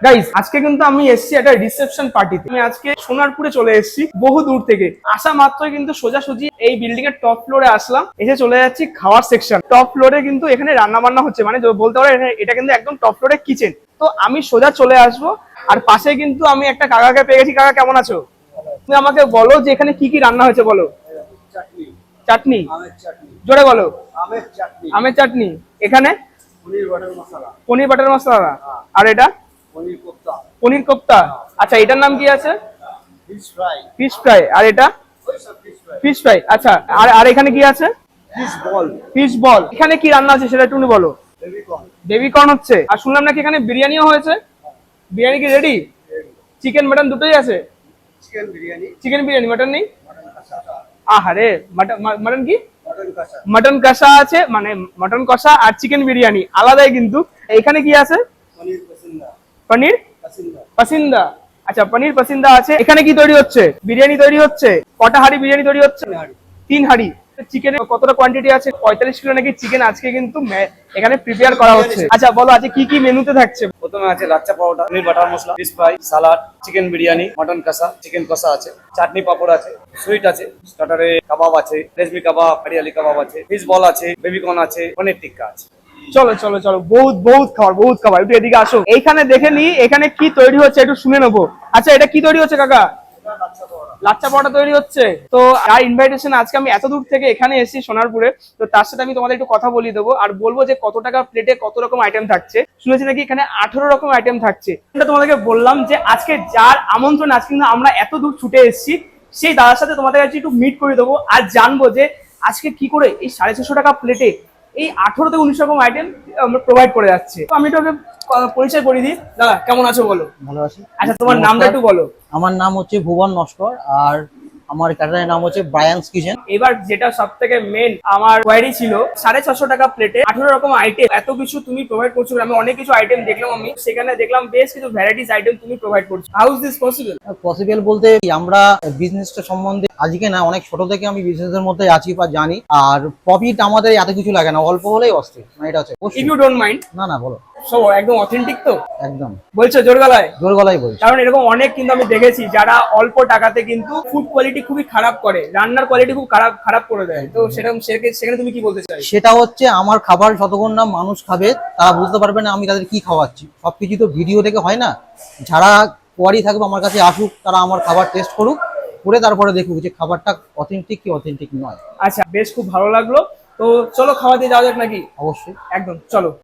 Guys আজকে কিন্তু আমি এসেছি একটা রিসেপশন পার্টিতে। আমি আজকে সোনারপুরে চলে এসেছি বহু দূর থেকে। আসা মাত্রই কিন্তু সোজাসুজি এই বিল্ডিং এর টপ ফ্লোরে আসলাম, এসে চলে যাচ্ছি খাওয়ার সেকশন। টপ ফ্লোরে কিন্তু এখানে রান্না বান্না হচ্ছে, মানে বলতে পারো এটা কিন্তু একদম টপ ফ্লোরে কিচেন। তো আমি সোজা চলে আসবো, আর পাশে কিন্তু আমি একটা কাকাকে পেয়ে গেছি। কাকা কেমন আছো? তুমি আমাকে বলো যে এখানে কি কি রান্না হয়েছে বলো। চাটনি, চাটনি, আমের চাটনি, জোরে বলো। আমের চাটনি, আমের চাটনি, এখানে পনির বাটার মশলা, পনির বাটার মশলা, আর এটা পনির কোপ্তা, পনির কোপ্তা। আচ্ছা এটার নাম কি আছে? Fish fry, fish fry. আর এটা ওই সব ফিশ ফ্রাই, ফিশ ফ্রাই। আচ্ছা আর আর এখানে কি আছে? Fish ball, fish ball. এখানে কি রান্না আছে সেটা একটু বলো। বেবি কর্ন, বেবি কর্ন হচ্ছে, আর শুনলাম নাকি এখানে বিরিয়ানিও হয়েছে। বিরিয়ানি কি রেডি? চিকেন মাটন দুটোই আছে। Chicken biryani, chicken biryani, mutton নেই? মটন কষা, আহারে, মাটন কি? মটন কষা, মাটন কষা আছে, মানে মাটন কষা আর চিকেন বিরিয়ানি আলাদাই কিন্তু। এখানে কি আছে? পনির পসিন্দা, পনির পসিন্দা, পাসিন্দা। আচ্ছা পনির পাসিন্দা আছে। এখানে কি তৈরি হচ্ছে? বিরিয়ানি তৈরি হচ্ছে। কটা হাঁড়ি বিরিয়ানি তৈরি হচ্ছে? হাঁড়ি, 3 হাঁড়ি। চিকেনের কতটা কোয়ান্টিটি আছে? 45 কিলো নাকি চিকেন আজকে কিন্তু এখানে প্রিপেয়ার করা হচ্ছে। আচ্ছা বলো আজকে কি কি মেনুতে থাকছে? প্রথমে আছে lachha powder, paneer butter masala, fish fry, salad, chicken biryani, mutton কষা, চিকেন কষা আছে, চাটনি পাপড় আছে, সুইট আছে, স্টার্টারে কাবাব আছে, রেশমি কাবাব, হরিয়ালি কাবাব আছে, ফিশ বল আছে, বেবি কর্ন আছে, পনির টিক্কা আছে। চলো চলো চলো, বহুত বহুত খাবার, বহুত খাবার। একটু এদিকে আসো, এইখানে দেখে নি এখানে কি তৈরি হচ্ছে, একটু শুনে নেবো। আচ্ছা এটা কি তৈরি হচ্ছে কাকা? লাচ্চা পরোটা তৈরি হচ্ছে। তো আর ইনভাইটেশন, আজকে আমি এত দূর থেকে এখানে এসেছি সোনারপুরে, তো তার সাথে আমি তোমাদের একটু কথা বলিয়ে দেবো আর বলবো যে কত টাকা প্লেটে কত রকম আইটেম থাকছে। শুনেছি নাকি এখানে 18 রকম আইটেম থাকছে। এটা তোমাদেরকে বললাম যে আজকে যার আমন্ত্রণ, আজকে কিন্তু আমরা এত দূর ছুটে এসেছি, সেই দাদার সাথে তোমাদের কাছে একটু মিট করে দেবো আর জানবো যে আজকে কি করে এই 650 টাকা প্লেটে এই 18 থেকে 19 রকম আইটেম আমরা প্রোভাইড করে যাচ্ছে। তো আমি তোকে পরিচয় করে দিই। দাদা কেমন আছো বলো। ভালো আছি। আচ্ছা তোমার নামটা একটু বলো। আমার নাম হচ্ছে ভুবন নস্কর, আর আমার ক্যাটারের নাম হচ্ছে ব্রায়ান্স কিচেন। এবার যেটা সব থেকে মেন আমার কোয়ারি ছিল, 650 টাকা প্লেটে 18 রকম আইটেম, এত কিছু তুমি প্রোভাইড করছো। আমি অনেক কিছু আইটেম দেখলাম, আমি সেখানে দেখলাম বেশ কিছু ভ্যারাইটিস আইটেম তুমি প্রোভাইড করছো। How is this possible? Possible বলতে আমরা বিজনেসটা সম্বন্ধে আজকে না, অনেক ছোট থেকে আমি বিজনেসের মধ্যে আছি বা জানি। আর প্রফিট আমাদের এত কিছু লাগে না, অল্প হলেই অস্থির, মানে এটা হচ্ছে। If you don't mind. না না বলো। সো একদম অথেন্টিক তো একদম বলছো জোর গলায়? জোর গলায় বলছি। কারণ এরকম অনেক কিন্তু আমি দেখেছি যারা অল্প টাকাতে কিন্তু ফুড কোয়ালিটি খুবই খারাপ করে, রান্নার কোয়ালিটি খুব খারাপ করে দেয়। তো সেখানে তুমি কি বলতে চাই? সেটা হচ্ছে আমার খাবার যতক্ষণ না মানুষ খাবে তারা বুঝতে পারবে না আমি তাদের কি খাওয়াচ্ছি। সবকিছু তো ভিডিও দেখে হয় না। যারা কোয়ারি থাকবে আমার কাছে আসুক, তারা আমার খাবার টেস্ট করুক, করে তারপরে দেখুক যে খাবারটা অথেন্টিক কি অথেন্টিক নয়। আচ্ছা বেশ, খুব ভালো লাগলো। তো চলো খাওয়া দিয়ে যাওয়া যাক নাকি? অবশ্যই। একদম চলো।